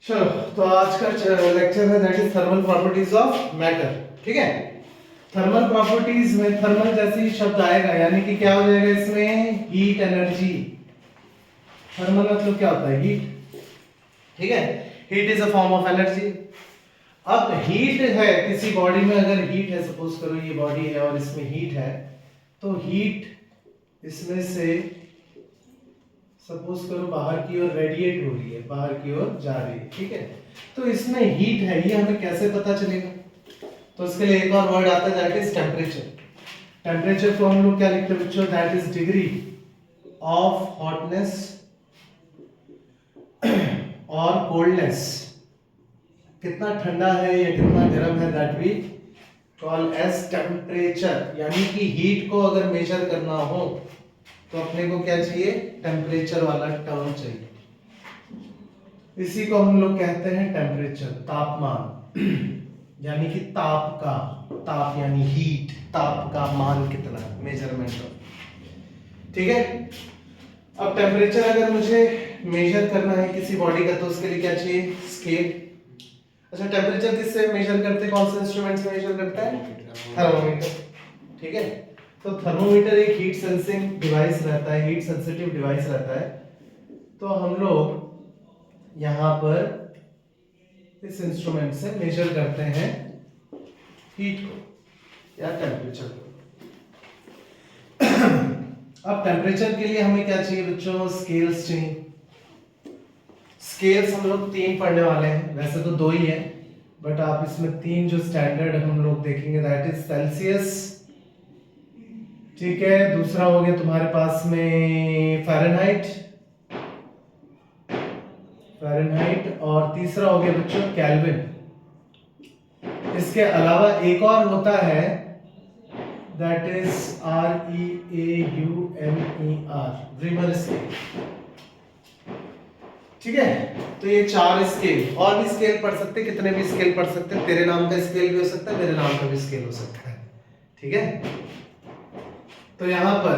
चलो, तो आज का लेक्चर है that is thermal properties of matter. ठीक है, थर्मल प्रॉपर्टीज में थर्मल जैसे ही शब्द आएगा यानी कि क्या हो जाएगा इसमें, हीट एनर्जी। थर्मल मतलब क्या होता है, हीट। ठीक है, heat is a form of energy. अब हीट है किसी बॉडी में, अगर हीट है, सपोज करो ये बॉडी है और इसमें हीट है, तो हीट इसमें से सपोज करो बाहर की ओर रेडिएट हो रही है, बाहर की ओर जा रही है। ठीक है, तो इसमें हीट है, ये हमें कैसे पता चलेगा? तो इसके लिए एक और वर्ड आता है दैट इज टेम्परेचर। टेम्परेचर को हम लोग क्या लिखते हैं बच्चों, that is degree of hotness और कोल्डनेस। कितना ठंडा है या कितना गर्म है, that we call as temperature. यानी कि हीट को अगर मेजर करना हो तो अपने को क्या चाहिए, टेम्परेचर वाला टर्म चाहिए। इसी को हम लोग कहते हैं टेम्परेचर, तापमान। यानी कि ताप का, ताप यानी हीट, ताप का मान कितना, मेजरमेंट ऑफ। ठीक है, अब टेम्परेचर अगर मुझे मेजर करना है किसी बॉडी का तो उसके लिए क्या चाहिए, स्केल। अच्छा, टेम्परेचर किससे मेजर करते हैं, कौन से इंस्ट्रूमेंट से मेजर करता है, थर्मोमीटर। ठीक है, तो थर्मोमीटर एक हीट सेंसिंग डिवाइस रहता है, हीट सेंसिटिव डिवाइस रहता है। तो हम लोग यहाँ पर इस इंस्ट्रूमेंट से मेजर करते हैं हीट को या टेम्परेचर को। अब टेम्परेचर के लिए हमें क्या चाहिए बच्चों, स्केल्स चाहिए। स्केल्स हम लोग 3 पढ़ने वाले हैं, वैसे तो 2 ही है, बट आप इसमें 3 जो स्टैंडर्ड हम लोग देखेंगे दैट इज सेल्सियस। ठीक है, दूसरा हो गया तुम्हारे पास में फ़ारेनहाइट, फ़ारेनहाइट, और तीसरा हो गया बच्चों केल्विन। इसके अलावा एक और होता है that is REAUMER, reamer scale. ठीक है, तो ये 4 स्केल, और भी स्केल पढ़ सकते, कितने भी स्केल पढ़ सकते, तेरे नाम का स्केल भी हो सकता है, मेरे नाम का भी स्केल हो सकता है। ठीक है, तो यहाँ पर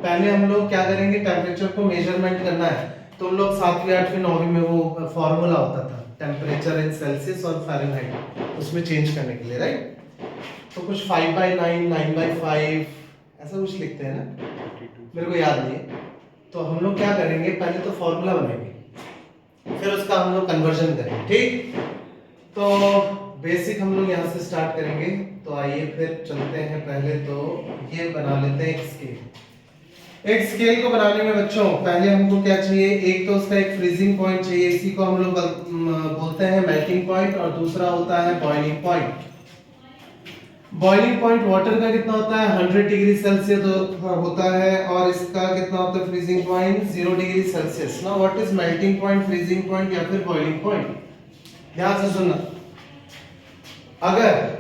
पहले हम लोग क्या करेंगे, टेम्परेचर को मेजरमेंट करना है। तो हम लोग 7वीं 8वीं 9वीं में वो फॉर्मूला होता था टेम्परेचर इन सेल्सियस और फ़ारेनहाइट, उसमें चेंज करने के लिए, राइट। तो कुछ 5/9, 9/5 ऐसा कुछ लिखते हैं ना, मेरे को याद नहीं है। तो हम लोग क्या करेंगे, पहले तो फॉर्मूला बनाएंगे, फिर उसका हम लोग कन्वर्जन करेंगे। ठीक, तो बेसिक हम लोग यहाँ से स्टार्ट करेंगे। तो आइए फिर चलते हैं, पहले तो ये बना लेते हैं एक स्केल। एक स्केल को बनाने में बच्चों पहले हमको क्या चाहिए, एक तो उसका एक फ्रीजिंग पॉइंट चाहिए, इसी को हम लोग बोलते हैं मेल्टिंग पॉइंट, और दूसरा होता है boiling point. Boiling point water का कितना होता है, 100 डिग्री सेल्सियस होता है, और इसका कितना होता है फ्रीजिंग पॉइंट, 0 डिग्री सेल्सियस। ना what is melting point, freezing point या फिर बॉइलिंग पॉइंट, ध्यान से सुनना। अगर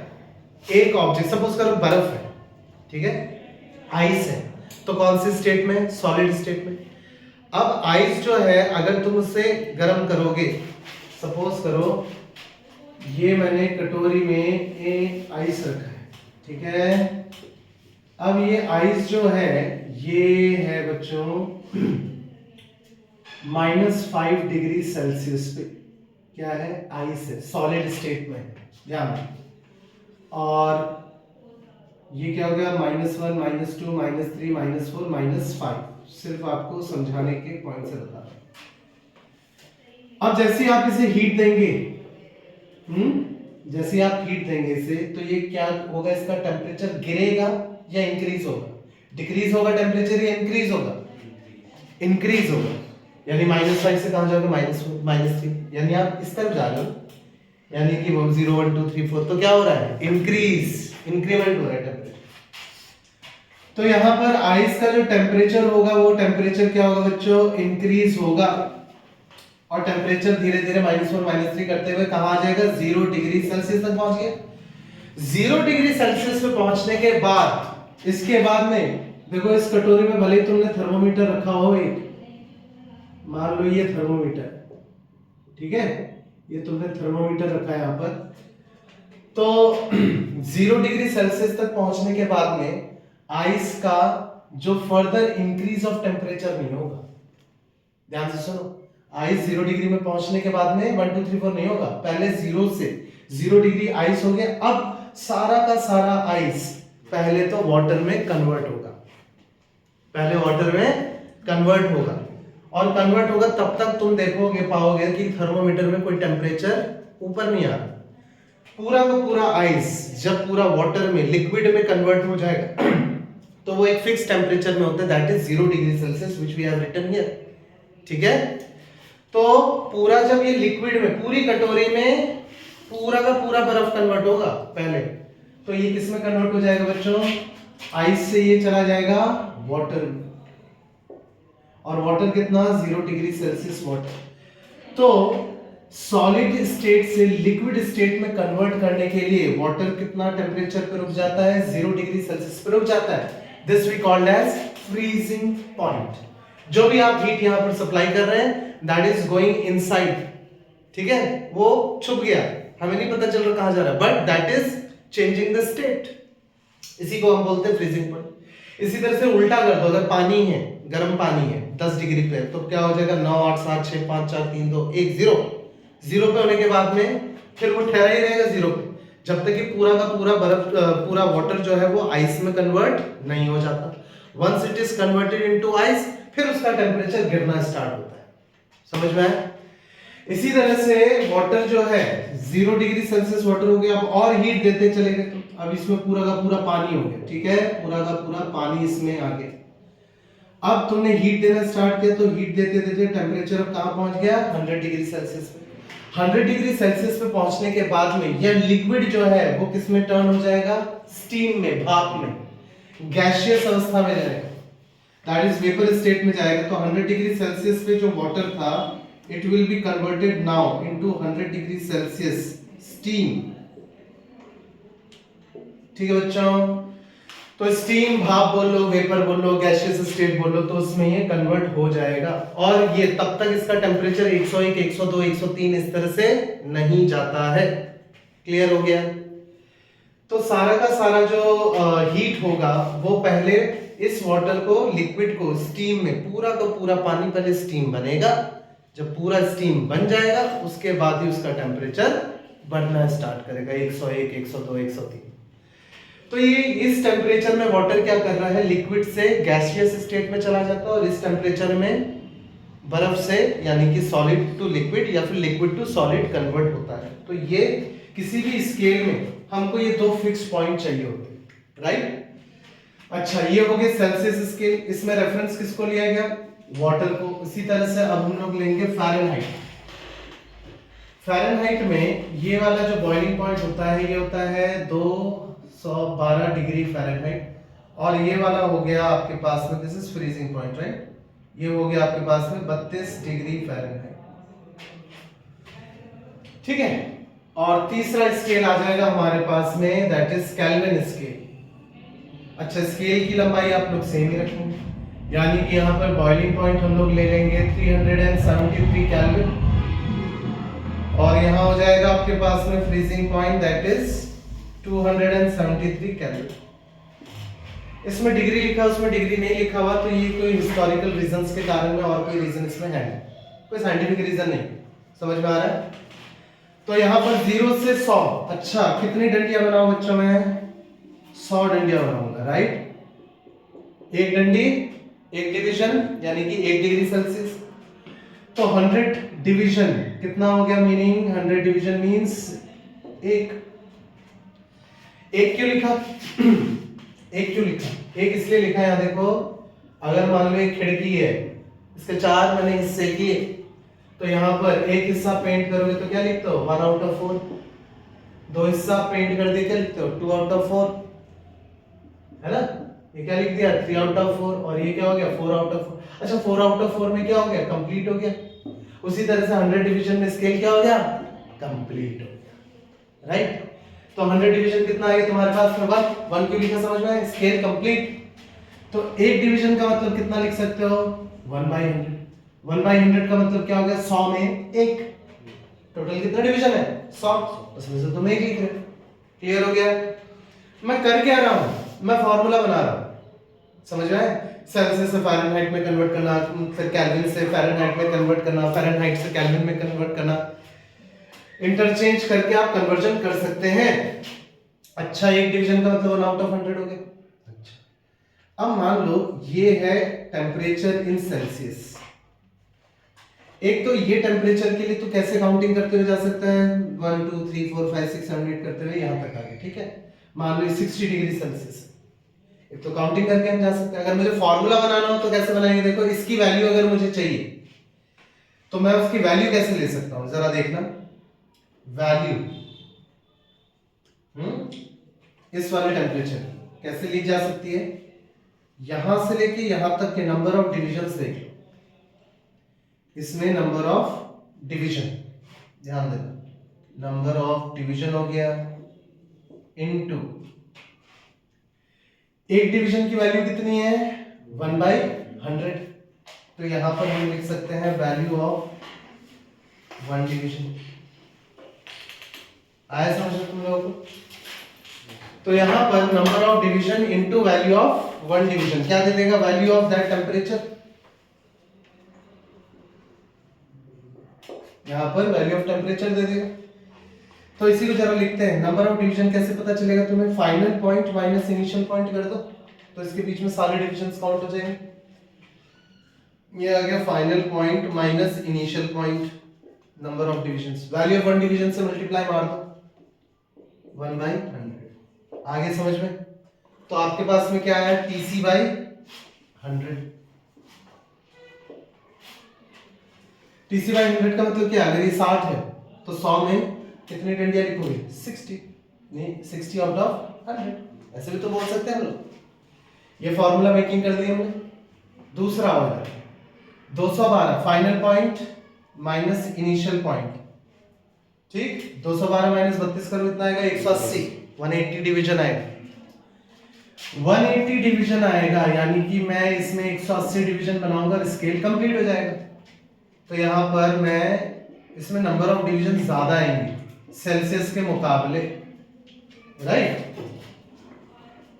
एक ऑब्जेक्ट सपोज करो बर्फ है, ठीक है, आइस है, तो कौन सी स्टेट में, सॉलिड स्टेट में। अब आइस जो है अगर तुम उसे गर्म करोगे, सपोज करो ये मैंने कटोरी में एक आइस रखा है, ठीक है। अब ये आइस जो है ये है बच्चों -5 डिग्री सेल्सियस पे, क्या है, आइस है, सॉलिड स्टेट में, ध्यान। और ये क्या हो गया, -1, -2, -3, -4, -5, सिर्फ आपको समझाने के पॉइंट से बता रहा हूं। अब जैसे आप इसे हीट देंगे, जैसे आप हीट देंगे इसे, तो ये क्या होगा, इसका टेम्परेचर गिरेगा या इंक्रीज होगा, डिक्रीज होगा टेम्परेचर या इंक्रीज होगा, इंक्रीज होगा। यानी -5 से कहां जाओगे, -3, यानी आप इस तरफ जा रहे हो, यानी कि 0 1 2 3 4, तो क्या हो रहा है, इंक्रीज, इंक्रीमेंट हो रहा है टेम्परेचर। तो यहाँ पर आइस का जो टेम्परेचर होगा वो टेम्परेचर क्या होगा बच्चों, इंक्रीज होगा, और टेम्परेचर धीरे धीरे -1 -3 करते हुए कहां आ जाएगा, 0 डिग्री सेल्सियस तक पहुंच गया। 0 डिग्री सेल्सियस पे पहुंचने के बाद, इसके बाद में देखो, इस कटोरी में भले ही तुमने थर्मोमीटर रखा हो, एक मान लो ये थर्मोमीटर, ठीक है, ये तुमने थर्मोमीटर रखा है यहाँ पर। तो 0 डिग्री सेल्सियस तक पहुंचने के बाद में आइस का जो फर्दर इंक्रीज ऑफ टेम्परेचर नहीं होगा, ध्यान से सुनो, आइस 0 डिग्री में पहुंचने के बाद में 1 2 3 4 नहीं होगा, पहले 0 से 0 डिग्री आइस हो गया, अब सारा का सारा आइस पहले तो वाटर में कन्वर्ट होगा, पहले वाटर में कन्वर्ट होगा, और कन्वर्ट होगा तब तक तुम देखोगे पाओगे कि थर्मोमीटर में कोई टेम्परेचर ऊपर नहीं आ रहा। पूरा का पूरा आइस जब पूरा वाटर में लिक्विड में कन्वर्ट हो जाएगा तो वो एक फिक्स टेम्परेचर में होता है, that is 0 degree Celsius which we have written here. ठीक है, तो पूरा जब ये लिक्विड में पूरी कटोरी में पूरा का पूरा बर्फ कन्वर्ट होगा पहले, तो ये किस में कन्वर्ट हो जाएगा बच्चों, आइस से ये चला जाएगा वाटर में, और वाटर कितना 0 डिग्री सेल्सियस वाटर। तो सॉलिड स्टेट से लिक्विड स्टेट में कन्वर्ट करने के लिए वाटर कितना टेम्परेचर पे रुक जाता है, 0 डिग्री सेल्सियस पे रुक जाता है। This we called as freezing point. जो भी आप हीट यहां पर सप्लाई कर रहे हैं दैट इज गोइंग इनसाइड, ठीक है, वो छुप गया, हमें नहीं पता चल रहा कहां जा रहा है, but that is changing the state, इसी को हम बोलते हैं फ्रीजिंग पॉइंट। इसी तरह से उल्टा कर दो, अगर पानी है, गर्म पानी है 10 डिग्री पे, तो क्या हो जाएगा 9 8 7 6 5 4 3 2 1 0। 0 पे होने के बाद में फिर वो ठहरा ही रहेगा 0 पे जब तक कि पूरा का पूरा बर्फ पूरा वाटर जो है वो आइस में कन्वर्ट नहीं हो जाता। Once it is converted into ice फिर उसका टेम्परेचर गिरना स्टार्ट होता है। समझ में आया? इसी तरह से वाटर जो है 0 डिग्री सेल्सियस वाटर हो गया, अब और हीट देते चले गए तो अब इसमें पूरा का पूरा पानी हो गया, ठीक है, पूरा का पूरा पानी इसमें आ गया। अब तुमने हीट देना स्टार्ट किया तो हीट देते देते टेम्परेचर कहां पहुंच गया 100 डिग्री सेल्सियस पे। 100 डिग्री सेल्सियस पे पहुंचने के बाद में यह लिक्विड जो है वो किस में टर्न हो जाएगा, स्टीम में, भाप में, गैसियस अवस्था में जाएगा, दैट इज वेपर स्टेट में जाएगा। तो 100 डिग्री सेल्सियस पे जो वाटर था it will be converted now into 100 degree Celsius steam. ठीक है बच्चों, तो स्टीम, भाप बोल लो, वेपर बोल लो, गैसियस स्टेट बोल लो, तो उसमें ये कन्वर्ट हो जाएगा, और ये तब तक इसका टेम्परेचर 101 102 103 इस तरह से नहीं जाता है। क्लियर हो गया? तो सारा का सारा जो हीट होगा वो पहले इस वाटर को, लिक्विड को स्टीम में, पूरा का पूरा पानी पहले स्टीम बनेगा, जब पूरा स्टीम बन जाएगा उसके बाद ही उसका टेम्परेचर बढ़ना स्टार्ट करेगा 101 102 103। तो ये इस टेम्परेचर में वाटर क्या कर रहा है, लिक्विड से गैसियस स्टेट में चला जाता है, और इस टेम्परेचर में बर्फ से यानी कि सॉलिड टू लिक्विड या फिर लिक्विड टू सॉलिड कन्वर्ट होता है। तो ये किसी भी स्केल में हमको ये दो फिक्स पॉइंट चाहिए होते हैं, राइट? अच्छा, ये हो गया सेल्सियस स्केल, इसमें रेफरेंस किसको लिया गया, वाटर को। इसी तरह से अब हम लोग लेंगे फ़ारेनहाइट। फ़ारेनहाइट में ये वाला जो बॉइलिंग पॉइंट होता है ये होता है 212 डिग्री फ़ारेनहाइट, और ये वाला हो गया आपके पास में, this is freezing point, right, ये हो गया आपके पास में 32 डिग्री फ़ारेनहाइट। ठीक है, और तीसरा स्केल आ जाएगा हमारे पास में, दैट इज केल्विन स्केल। अच्छा, स्केल की लंबाई आप लोग सेम ही रखेंगे, यानी कि यहाँ पर बॉइलिंग पॉइंट हम लोग ले लेंगे 373 केल्विन, और यहाँ हो जाएगा आपके पास में freezing point that is 273 kelvin. इसमें डिग्री लिखा है, उसमें डिग्री नहीं लिखा हुआ, तो ये कोई हिस्टोरिकल रीजंस के कारण में, और कोई रीजन इसमें है नहीं, कोई साइंटिफिक रीजन नहीं। समझ में आ रहा है? तो यहाँ पर 0 से 100, अच्छा कितनी डंडियां बनाओ बच्चों में, 100 डंडियां बनाऊंगा, राइट, एक डंडी एक डिवीजन यानी कि 1 डिग्री सेल्सियस, तो 100 डिवीजन कितना हो गया, मीनिंग 100 डिवीजन मींस एक क्यों लिखा एक क्यों लिखा, एक इसलिए लिखा है, यहाँ देखो, अगर मान लो एक खिड़की है, इसके 4 मैंने हिस्से किए, तो यहाँ पर एक हिस्सा पेंट करोगे तो क्या लिखते हो, 1 आउट ऑफ 4, 2 हिस्सा पेंट कर दिए क्या लिखते हो, 2 आउट ऑफ 4, है ना, ये क्या लिख दिया 3 आउट ऑफ 4, और ये क्या हो गया 4 आउट ऑफ 4। अच्छा, 4 आउट ऑफ 4 में क्या हो गया, कंप्लीट हो गया। उसी तरह से 100 डिवीजन में स्केल क्या हो गया, कंप्लीट हो गया, राइट। तो 100 डिवीजन कितना है तुम्हारे पास में, 1 क्यों लिखा, समझ में, स्केल कंप्लीट। तो एक डिवीजन का मतलब कितना लिख सकते हो, 1/100। 1/100 का मतलब क्या हो गया, 100 में 1। टोटल कितना डिवीजन है, 100, उसमें से तुम 1 लिख रहे हो। क्लियर हो गया? मैं कर क्या रहा हूं, मैं फॉर्मूला बना रहा हूं, समझ में आया? सेल्सियस से फ़ारेनहाइट में कन्वर्ट करना, फिर केल्विन से फ़ारेनहाइट में कन्वर्ट करना, फ़ारेनहाइट से केल्विन में कन्वर्ट करना, इंटरचेंज करके आप कन्वर्जन कर सकते हैं। अच्छा, एक डिवीजन का मतलब 1 आउट ऑफ 100 हो गया। अच्छा, अब मान लो ये है टेम्परेचर इन सेल्सियस। एक तो ये टेम्परेचर के लिए तो कैसे काउंटिंग करते हुए जा सकते हैं, 1 2 3 4 5 6 7 8 करते हुए यहां तक आ गए, ठीक है। मान लो 60 डिग्री सेल्सियस, एक तो काउंटिंग करके हम जा सकते हैं। अगर मुझे फॉर्मूला बनाना हो तो कैसे बनाएंगे, देखो इसकी वैल्यू अगर मुझे चाहिए तो मैं उसकी वैल्यू कैसे ले सकता हूं, जरा देखना। वैल्यू इस वाले टेम्परेचर कैसे ली जा सकती है, यहां से लेके यहां तक के नंबर ऑफ डिविजन देख लो। इसमें नंबर ऑफ डिवीजन ध्यान देना, नंबर ऑफ डिवीजन हो गया इनटू एक डिवीजन की वैल्यू कितनी है 1/100। तो यहां पर हम लिख सकते हैं वैल्यू ऑफ 1 डिवीजन। आया समझ में तुम लोगों को? तो यहां पर number of division into value of 1 division क्या दे देगा, वैल्यू ऑफ दैट टेम्परेचर। यहां पर वैल्यू ऑफ टेम्परेचर दे देगा। तो इसी को जरा लिखते हैं, नंबर ऑफ डिवीजन कैसे पता चलेगा तुम्हें, final point minus initial point कर दो तो इसके बीच में सारे डिविजन्स काउंट हो जाएंगे। ये आ गया final point minus initial point, number of divisions, value of 1 division से मल्टीप्लाई मार दो 1/100। आगे समझ में? तो आपके पास में क्या है, TC/100। TC/100 का मतलब क्या, अगर ये 60 है तो 100 में कितनी डंडियां लिखोगे, 60, नहीं 60 आउट ऑफ 100, ऐसे भी तो बोल सकते हैं हम लोग। ये फॉर्मूला मेकिंग कर दी हमने। दूसरा वाला 212 final point minus initial point, ठीक। 212 माइनस 32 करो, इतना आएगा 180, 180 डिवीजन आएगा। 180 डिवीजन आएगा, यानी कि मैं इसमें 180 डिवीजन बनाऊंगा, स्केल कंप्लीट हो जाएगा। तो यहां पर मैं इसमें नंबर ऑफ डिवीजन ज्यादा आएंगे सेल्सियस के मुकाबले, राइट।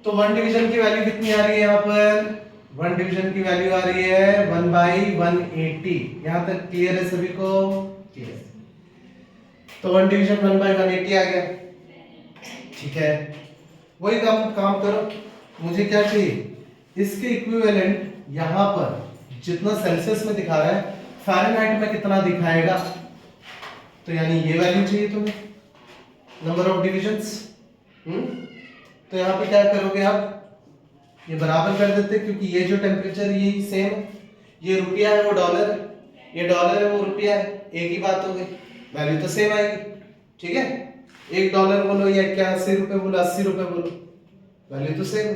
तो 1 डिवीजन की वैल्यू कितनी आ रही है, यहां पर 1 डिवीजन की वैल्यू आ रही है 1/180। यहां तक क्लियर है सभी को? क्लियर। तो 1 डिवीजन 1/180 आ गया, ठीक है। वही काम करो, मुझे क्या चाहिए, इसके इक्विवेलेंट यहां पर जितना सेल्सियस में दिखा रहा है फ़ारेनहाइट में कितना दिखाएगा, तो यानी ये वैल्यू चाहिए तुम्हें, नंबर ऑफ डिविजन्स। तो यहाँ पे क्या करोगे आप, ये बराबर कर देते, क्योंकि ये जो टेम्परेचर ये सेम है, ये रुपया है वो डॉलर है, ये डॉलर है वो रुपया है, एक ही बात हो गई, वैल्यू तो सेम आएगी, ठीक है। $1 बोलो या 81 रुपए बोलो, 80 रुपए बोलो, वैल्यू तो सेम है।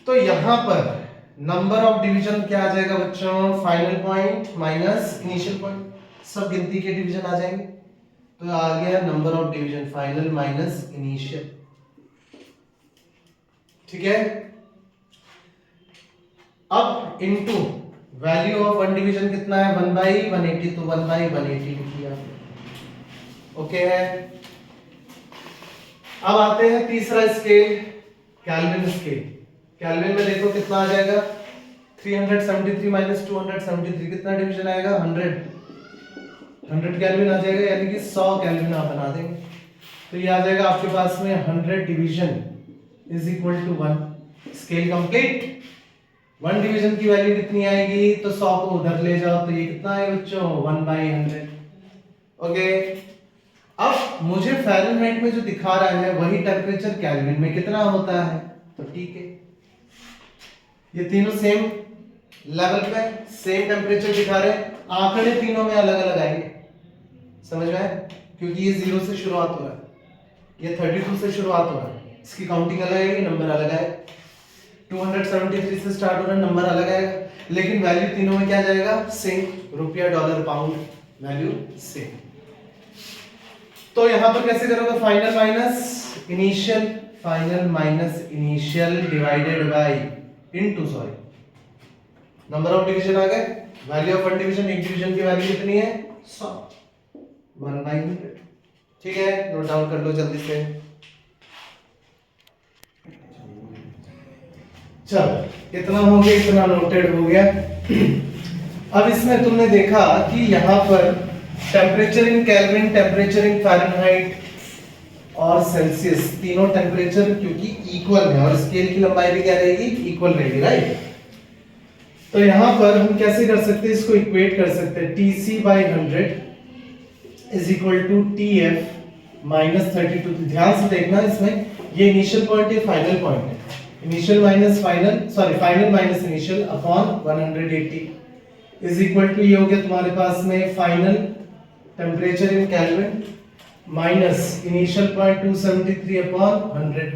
तो यहां पर नंबर ऑफ डिवीजन क्या आ जाएगा बच्चों, final point minus initial point, सब गिनती के डिवीजन आ जाएंगे। तो आ गया number of division final minus initial, ठीक है। अब इनटू वैल्यू ऑफ 1 डिवीजन कितना है 1/180, तो 1/180 लिख लिया, ओके है। अब आते हैं तीसरा स्केल, केल्विन स्केल। केल्विन में देखो कितना आ जाएगा, 373 माइनस 273 कितना डिवीजन आएगा, 100 केल्विन आ जाएगा, यानी कि 100 केल्विन आप बना देंगे। तो ये आ जाएगा आपके पास में 100 division is equal to 1। Scale complete. 1 division की वैल्यू कितनी आएगी, तो 100 को उधर ले जाओ, तो ये कितना है बच्चों 1/100, ओके। अब मुझे फ़ारेनहाइट में जो दिखा रहा है वही टेम्परेचर केल्विन में कितना होता है, तो ठीक है, ये तीनों सेम लेवल पे सेम टेम्परेचर दिखा रहे हैं, आंकड़े तीनों में अलग अलग आएंगे, समझ में आया? क्योंकि ये 0 से शुरुआत हो रहा है, ये 32 से शुरुआत हो रहा है, इसकी काउंटिंग अलग आएगी, नंबर अलग आएगा। 273 से स्टार्ट हो रहा है, नंबर अलग आएगा, लेकिन वैल्यू तीनों में क्या जाएगा, सेम, रुपया डॉलर पाउंड, वैल्यू सेम। तो यहां पर कैसे करोगे, final minus initial divided by into, sorry, number of division आ गए, वैल्यू ऑफ 1 डिवीजन, एक डिवीजन की वैल्यू कितनी है 100, 1/100, ठीक है। नोट डाउन कर लो जल्दी से। चलो इतना हो गया, इतना नोटेड हो गया। अब इसमें तुमने देखा कि यहाँ पर temperature in kelvin, temperature in Fahrenheit और सेल्सियस, तीनों टेम्परेचर क्योंकि इक्वल है और स्केल की लंबाई भी क्या रहेगी, इक्वल रहेगी, राइट। तो यहाँ पर हम कैसे कर सकते हैं, इसको इक्वेट कर सकते हैं, TC/100 is equal to TF minus 32। ध्यान से देखना इसमें, ये इनिशियल पॉइंट है, फाइनल पॉइंट है, initial minus final, sorry final minus initial upon 180 is equal to, ये हो गया तुम्हारे पास में final temperature in kelvin minus initial point 273 upon 100।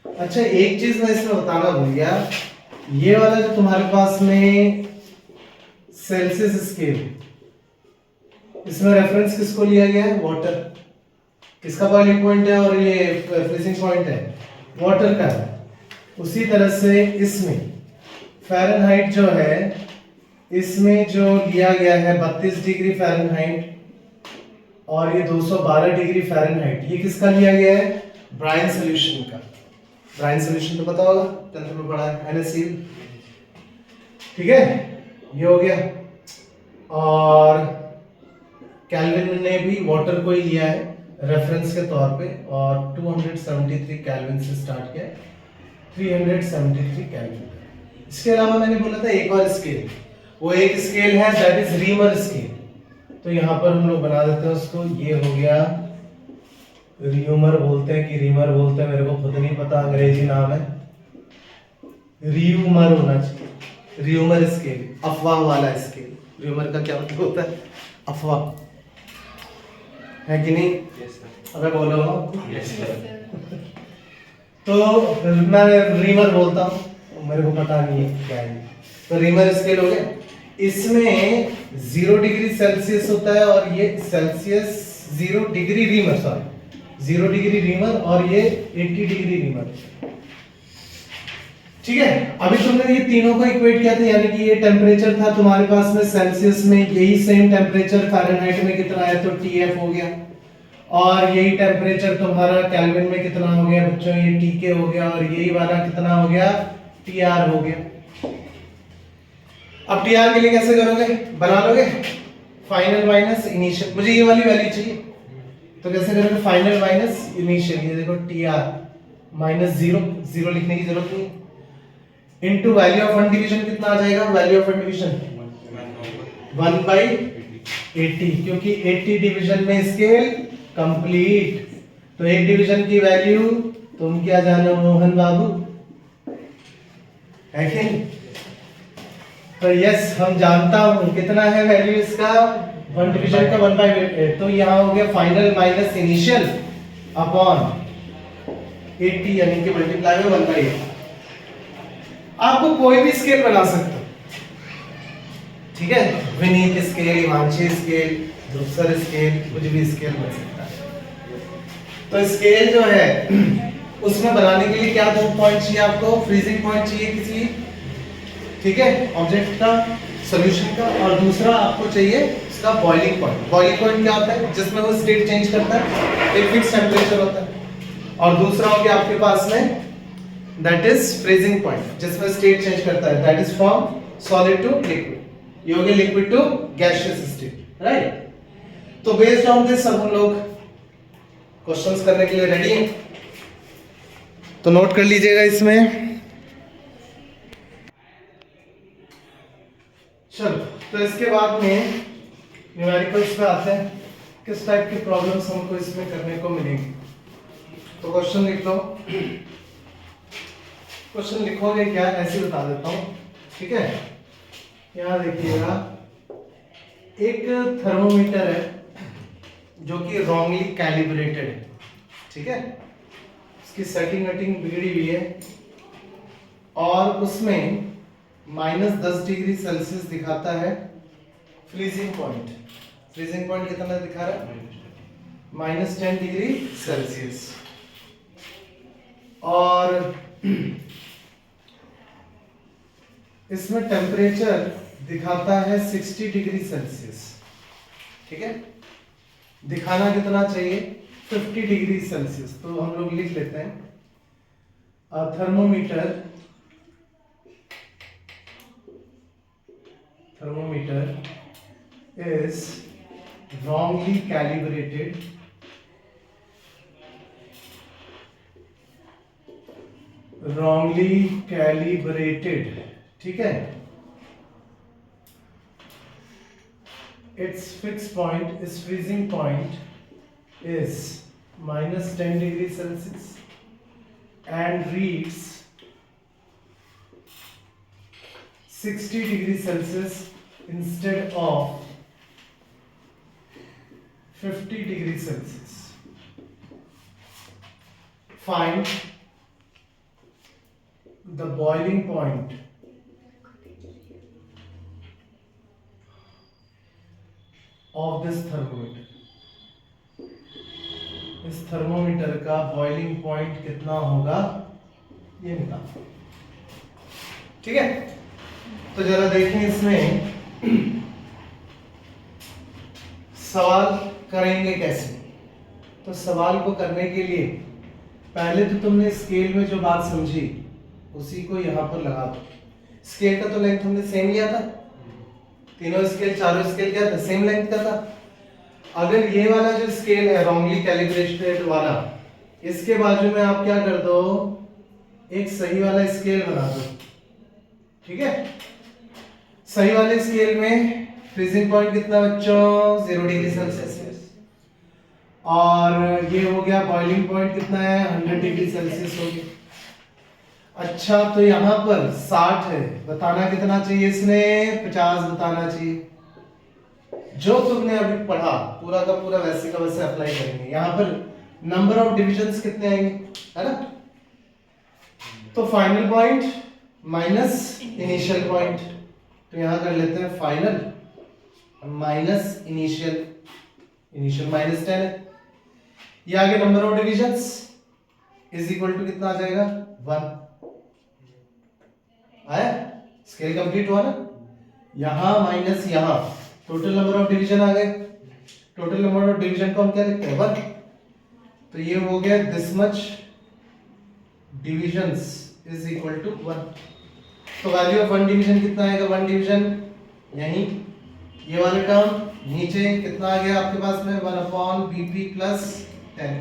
अच्छा एक चीज मैं इसमें बताना भूल गया, ये वाला जो तुम्हारे पास में सेल्सियस स्केल, इसमें रेफरेंस किसको लिया गया है, वाटर, किसका बॉइलिंग पॉइंट है और ये फ्रीजिंग पॉइंट है, वाटर का है। उसी तरह से इसमें फ़ारेनहाइट जो है, इसमें जो लिया गया है 32 डिग्री फ़ारेनहाइट और ये 212 डिग्री फ़ारेनहाइट, ये किसका लिया गया है, ब्राइन सॉल्यूशन का। ब्राइन सॉल्यूशन तो पता होगा, 10th में पढ़ा है, NaCl, ठीक है, ये हो गया। और केल्विन ने भी वाटर को ही लिया है रेफरेंस के तौर पे और 273 केल्विन से स्टार्ट किया, 373 केल्विन। इसके अलावा मैंने बोला था एक और स्केल, वो एक स्केल है दैट इज रीमर स्केल, तो यहाँ पर हम लोग बना देते हैं उसको, ये हो गया, रियूमर बोलते हैं कि रीमर बोलते हैं, मेरे को खुद नहीं पता, अंग्रेजी नाम है, रियूमर होना चाहिए, रियूमर स्केल, अफवाह वाला स्केल। रियूमर का क्या मतलब होता है, अफवाह, है कि नहीं? अगर बोलो तो मैं रीमर बोलता हूँ, मेरे को पता नहीं है क्या है, तो रीमर स्केल हो गया। इसमें 0 डिग्री सेल्सियस होता है और ये Celsius 0 degree reamer, sorry 0 degree reamer और ये 80 डिग्री रीमर, ठीक है। अभी तुमने ये तीनों को इक्वेट किया था, यानी कि ये टेम्परेचर था तुम्हारे पास में सेल्सियस में, यही सेम टेम्परेचर फ़ारेनहाइट में कितना है, तो TF हो गया, और यही टेम्परेचर तुम्हारा केल्विन में कितना हो गया बच्चों, ये TK हो गया, और यही वाला कितना हो गया, TR हो गया। अब TR के लिए कैसे करोगे, बना लोगे फाइनल माइनस इनिशियल, मुझे ये वाली वैल्यू चाहिए, तो कैसे करोगे, फाइनल माइनस इनिशियल, ये देखो TR माइनस 0 लिखने की जरूरत नहीं, into value of one division कितना आ जाएगा, वैल्यू ऑफ वन डिवीजन 1/80, क्योंकि 80 डिवीजन में स्केल कंप्लीट, तो एक डिवीजन की वैल्यू तुम क्या जानो मोहन बाबू, है कि नहीं? तो यस हम जानता हूं कितना है वैल्यू इसका, वन डिवीजन का 1/8, तो यहाँ हो गया फाइनल माइनस इनिशियल अपॉन 80, यानी कि मल्टीप्लाई में 1/8। आपको कोई भी स्केल बना सकते हो, ठीक है, विनीत स्केल, हिमांशी स्केल, ध्रुवसर स्केल, कुछ भी स्केल बन सकता है। तो स्केल जो है उसमें बनाने के लिए क्या दो पॉइंट चाहिए आपको, फ्रीजिंग पॉइंट चाहिए किसी, ठीक है, ऑब्जेक्ट का, सॉल्यूशन का, और दूसरा आपको चाहिए इसका बॉइलिंग पॉइंट। बॉइलिंग पॉइंट क्या होता है, जिसमें वो स्टेट चेंज करता है, एक फिक्स टेम्परेचर होता है, और दूसरा हो गया आपके पास में दैट इज फ्रीजिंग पॉइंट, जिसमें स्टेट चेंज करता है, that is from solid to liquid, ये हो गया liquid to gaseous state, right. तो बेस्ड ऑन दिस सब हम लोग क्वेश्चंस करने के लिए रेडी हैं, तो नोट कर लीजिएगा इसमें। चलो तो इसके बाद में न्यूमेरिकल्स पे आते हैं, किस टाइप की प्रॉब्लम्स हमको इसमें करने को मिलेंगी। तो क्वेश्चन लिख लो, क्वेश्चन लिखोगे क्या, ऐसे बता देता हूँ, ठीक है। यहाँ देखिएगा, एक थर्मोमीटर है जो कि रॉन्गली कैलिब्रेटेड है, ठीक है, इसकी सेटिंग वेटिंग बिगड़ी हुई है और उसमें -10 डिग्री सेल्सियस दिखाता है फ्रीजिंग पॉइंट। फ्रीजिंग पॉइंट कितना दिखा रहा है, -10 डिग्री सेल्सियस, और इसमें टेम्परेचर दिखाता है 60 डिग्री सेल्सियस, ठीक है। दिखाना कितना चाहिए, 50 डिग्री सेल्सियस, तो हम लोग लिख लेते हैं thermometer thermometer is wrongly calibrated ठीक है, its fixed point, its freezing point is minus 10 degrees Celsius and reads 60 degrees Celsius instead of 50 degrees Celsius. Find the boiling point of this thermometer. इस thermometer का boiling point कितना होगा ये निकालो। ठीक है, तो जरा देखें इसमें सवाल करेंगे कैसे। तो सवाल को करने के लिए पहले तो तुमने स्केल में जो बात समझी उसी को यहाँ पर लगा दो। स्केल का तो लेंथ हमने सेम लिया था, तीनों स्केल चारों स्केल क्या था, सेम लेंथ का था। अगर ये वाला जो स्केल है रॉन्गली कैलिब्रेटेड वाला, इसके बाजू में आप क्या कर दो, एक सही वाला स्केल बना दो। ठीक है, सही वाले स्केल में फ्रीजिंग पॉइंट कितना बच्चों, 0 डिग्री सेल्सियस, और ये हो गया बॉइलिंग पॉइंट कितना है, 100 डिग्री सेल्सियस हो गया। अच्छा, तो यहाँ पर 60 है, बताना कितना चाहिए इसने, 50 बताना चाहिए। जो तुमने अभी पढ़ा पूरा का पूरा वैसे का वैसे अप्लाई करेंगे। यहाँ पर नंबर ऑफ डिविजन्स कितने आएंगे, है ना। तो final point minus initial point, तो यहाँ कर लेते हैं final minus initial, initial minus 10 है। ये आगे number of divisions is equal to कितना आ जाएगा, 1 आया। स्केल कंप्लीट हुआ ना, यहां माइनस यहां, टोटल नंबर ऑफ डिवीजन आ गए। टोटल नंबर ऑफ डिवीजन को हम क्या लिखते हैं, 1। तो ये हो गया this much divisions is equal to 1। तो वैल्यू ऑफ 1 डिवीजन कितना आएगा, 1 डिवीजन यहीं, ये वाले टर्म नीचे कितना आ गया आपके पास में, 1/bp प्लस 10।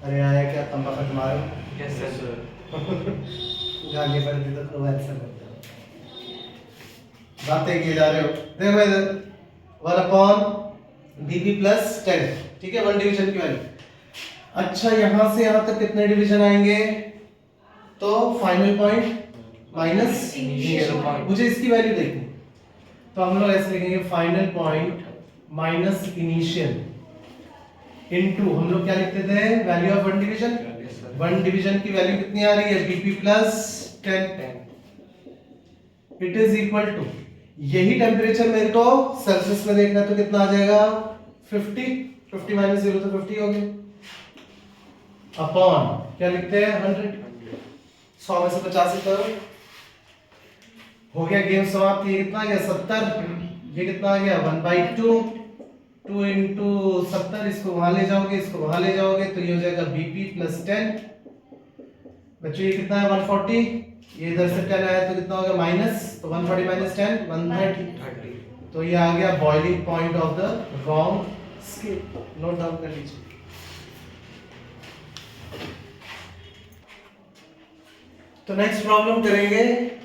अरे आया क्या तंबा खत्म मारो, यस सर गाली पड़ती तो खूब अच्छा लगता है, बातें किए जा रहे हो। देखो इधर 1/bp प्लस 10, ठीक है, 1 डिवीजन की वैल्यू। अच्छा, यहां से यहां तक कितने डिवीजन आएंगे, तो final point minus initial point, मुझे इसकी वैल्यू देखनी। तो हम लोग ऐसे लिखेंगे final point minus initial into, हम लोग क्या लिखते थे, वैल्यू ऑफ 1 डिवीजन। 1 डिवीजन की वैल्यू कितनी आ रही है, bp plus 10, it is equal to, यही टेम्परेचर मेरे को सेल्सियस में देखना है तो कितना आ जाएगा, 50 माइनस 0 तो 50 हो गया, अपॉन क्या लिखते हैं 100, 100 में से 50 करो, हो गया गेम समाप्त। ये कितना आ गया 70, ये कितना आ गया 1/2, 2 इंटू 70, इसको वहां ले जाओगे, इसको वहां ले जाओगे, तो ये हो जाएगा bp प्लस 10। बच्चों ये कितना है 140, ये इधर से 10 आया तो कितना होगा माइनस, तो 140 माइनस 10 130। तो ये आ गया boiling point of the wrong scale, note down कर लीजिए। तो नेक्स्ट प्रॉब्लम करेंगे।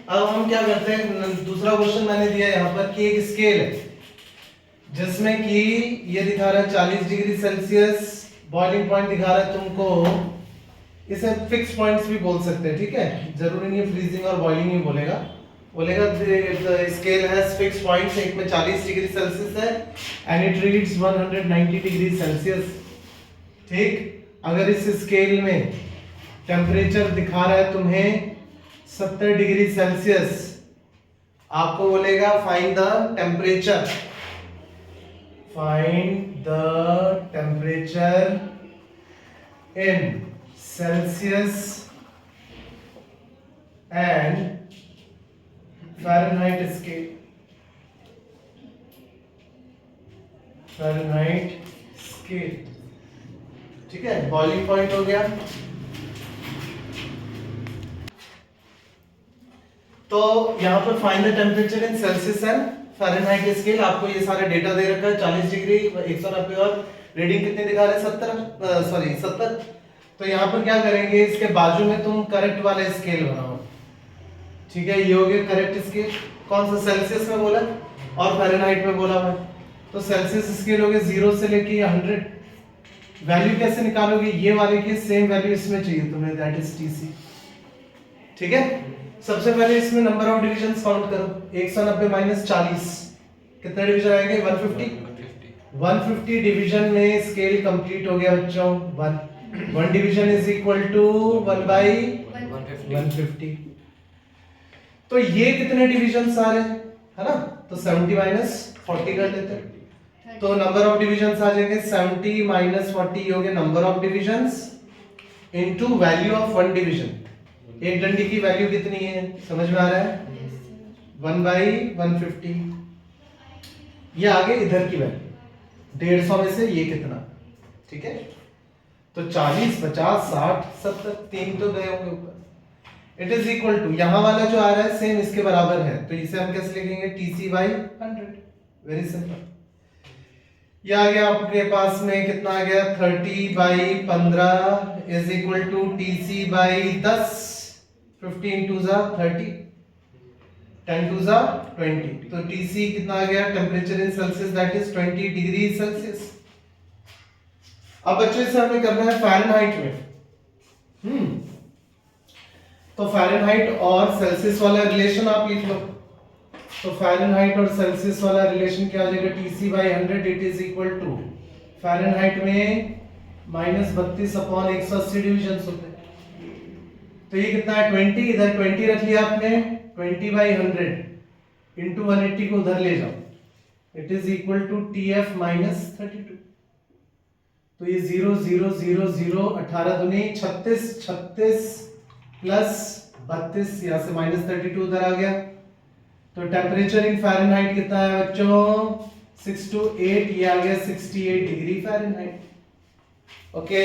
अब हम क्या करते हैं, दूसरा क्वेश्चन मैंने दिया यहाँ पर कि एक स्केल है जिसमें कि ये दिखा रहा है 40 डिग्री सेल्सियस, बॉइलिंग पॉइंट दिखा रहा है तुमको, इसे फिक्स पॉइंट्स भी बोल सकते हैं, ठीक है, जरूरी नहीं है फ्रीजिंग और बॉइलिंग ही बोलेगा। स्केल हैज फिक्स पॉइंट्स, एक में 40 डिग्री सेल्सियस है and it reads 190 degree Celsius. ठीक, अगर इस स्केल में टेम्परेचर दिखा रहा है तुम्हें 70 डिग्री सेल्सियस, आपको बोलेगा find the temperature, find the temperature in Celsius and Fahrenheit scale, Fahrenheit scale, ठीक है, बॉइलिंग पॉइंट हो गया। तो यहाँ पर find the temperature in Celsius and Fahrenheit scale. आपको ये सारा डेटा दे रखा है, 40 डिग्री 190 और रीडिंग कितनी दिखा रहे हैं 70। तो यहाँ पर क्या करेंगे, इसके बाजू में तुम करेक्ट वाला स्केल बनाओ। ठीक है, ये हो गया करेक्ट स्केल। कौन सा, सेल्सियस में बोला और फ़ारेनहाइट में बोला हुआ है। तो सेल्सियस स्केल हो गया 0 से लेके 100। वैल्यू कैसे निकालोगे, ये वाले की सेम वैल्यू इसमें चाहिए तुम्हें, दैट इज टीसी। ठीक है, सबसे पहले इसमें नंबर ऑफ डिविजन्स काउंट करो। 190 माइनस 40 कितने डिवीजन आएंगे, 150। 150 डिवीजन में स्केल कंप्लीट हो गया बच्चों। 1 division is equal to 1 by 150। तो ये कितने डिविजन्स आ रहे हैं, है ना। तो 70 माइनस 40 कर लेते हैं, तो नंबर ऑफ डिविजन्स आ जाएंगे 70 माइनस 40, हो गया number of divisions into value of 1 division. एक डंडी की वैल्यू कितनी है, समझ में आ रहा है, 1 बाई 150। ये आगे इधर की वैल्यू 150 में से ये कितना, ठीक है। तो 40 50 60 70 3 तो गए होंगे ऊपर। इट इज इक्वल टू यहाँ वाला जो आ रहा है सेम इसके बराबर है, तो इसे हम कैसे लिखेंगे, TC बाई 100। Very simple. ये आ गया आपके पास में कितना आ गया, 30 by 15 is equal to TC by 10। 15 टू जा 30, 10 टू जा 20। तो TC कितना आ गया, temperature in Celsius, that is 20 degree Celsius. अब बच्चों इसे हमें करना है फ़ारेनहाइट में। तो फ़ारेनहाइट और सेल्सियस वाला रिलेशन आप लिख लो। तो फ़ारेनहाइट और सेल्सियस वाला रिलेशन क्या हो जाएगा, TC by 100 it is equal to, Fahrenheit में -32/180 डिविजन होते हैं। तो ये कितना है 20, इधर 20 रख लिया आपने, 20 बाई 100 इंटू 180 को उधर ले जाओ, it is equal to TF minus 32। तो ये 0 0 0 0 18 दूनी 36, 36 प्लस 32, यहाँ से -32 उधर आ गया। तो टेम्परेचर इन फ़ारेनहाइट कितना है बच्चों, 6 to 8, ये आ गया 68 डिग्री फ़ारेनहाइट। ओके।